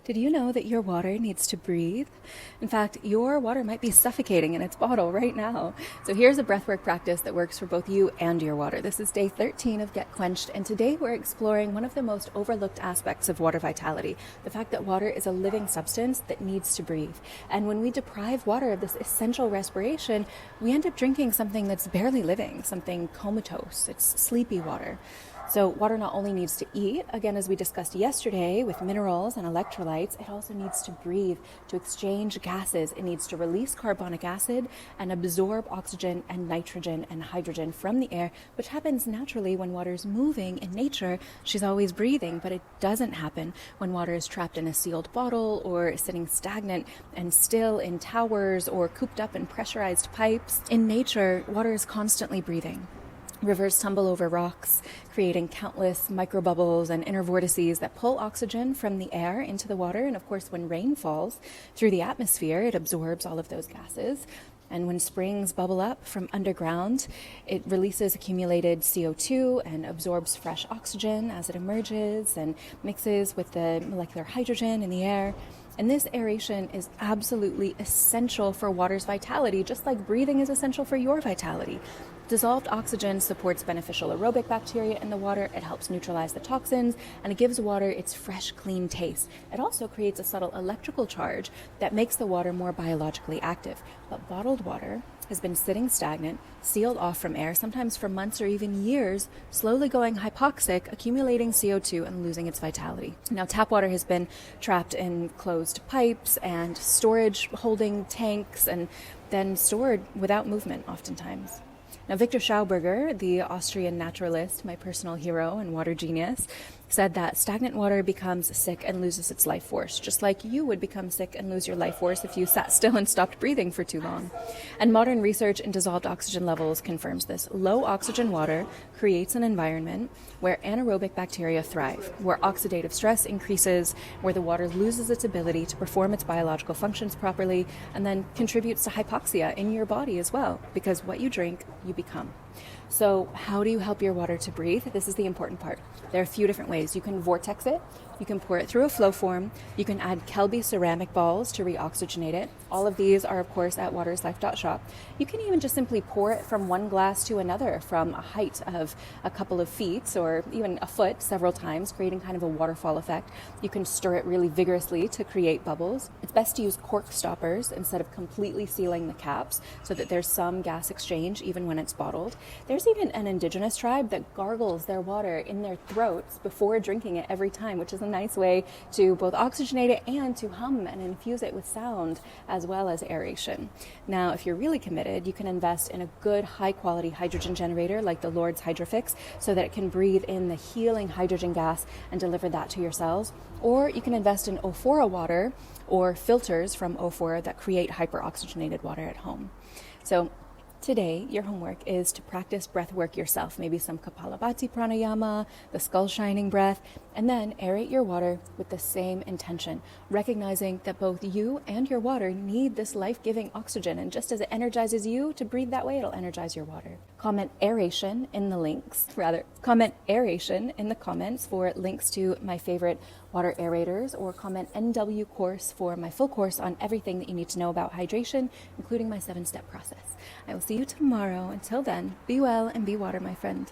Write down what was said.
Did you know that your water needs to breathe? In fact, your water might be suffocating in its bottle right now. So here's a breathwork practice that works for both you and your water. This is day 13 of Get Quenched, and today we're exploring one of the most overlooked aspects of water vitality, the fact that water is a living substance that needs to breathe. And when we deprive water of this essential respiration, we end up drinking something that's barely living, something comatose. It's sleepy water. So water not only needs to eat, again, as we discussed yesterday, with minerals and electrolytes, it also needs to breathe, to exchange gases. It needs to release carbonic acid and absorb oxygen and nitrogen and hydrogen from the air, which happens naturally when water is moving in nature. She's always breathing, but it doesn't happen when water is trapped in a sealed bottle or sitting stagnant and still in towers or cooped up in pressurized pipes. In nature, water is constantly breathing. Rivers tumble over rocks, creating countless microbubbles and inner vortices that pull oxygen from the air into the water. And of course, when rain falls through the atmosphere, it absorbs all of those gases. And when springs bubble up from underground, it releases accumulated CO2 and absorbs fresh oxygen as it emerges and mixes with the molecular hydrogen in the air. And this aeration is absolutely essential for water's vitality, just like breathing is essential for your vitality. Dissolved oxygen supports beneficial aerobic bacteria in the water. It helps neutralize the toxins, and it gives water its fresh, clean taste. It also creates a subtle electrical charge that makes the water more biologically active. But bottled water has been sitting stagnant, sealed off from air, sometimes for months or even years, slowly going hypoxic, accumulating CO2 and losing its vitality. Now, tap water has been trapped in closed pipes and storage holding tanks and then stored without movement oftentimes. Now, Victor Schauberger, the Austrian naturalist, my personal hero and water genius, said that stagnant water becomes sick and loses its life force, just like you would become sick and lose your life force if you sat still and stopped breathing for too long. And modern research in dissolved oxygen levels confirms this. Low oxygen water creates an environment where anaerobic bacteria thrive, where oxidative stress increases, where the water loses its ability to perform its biological functions properly, and then contributes to hypoxia in your body as well, because what you drink, you become. So how do you help your water to breathe? This is the important part. There are a few different ways. You can vortex it. You can pour it through a flow form. You can add Kelby ceramic balls to reoxygenate it. All of these are, of course, at waterislife.shop. You can even just simply pour it from one glass to another from a height of a couple of feet or even a foot several times, creating kind of a waterfall effect. You can stir it really vigorously to create bubbles. It's best to use cork stoppers instead of completely sealing the caps so that there's some gas exchange even when it's bottled. There's even an indigenous tribe that gargles their water in their throats before drinking it every time, which is a nice way to both oxygenate it and to hum and infuse it with sound as well as aeration. Now, if you're really committed, you can invest in a good high-quality hydrogen generator like the Lord's Hydrofix so that it can breathe in the healing hydrogen gas and deliver that to your cells. Or you can invest in Ophora water or filters from Ophora that create hyperoxygenated water at home. So today, your homework is to practice breath work yourself, maybe some Kapalabhati pranayama, the skull shining breath, and then aerate your water with the same intention, recognizing that both you and your water need this life-giving oxygen, and just as it energizes you to breathe that way, it'll energize your water. Comment aeration in the comments for links to my favorite water aerators, or comment NW course for my full course on everything that you need to know about hydration, including my 7-step process. I will see you tomorrow. Until then, be well and be water, my friend.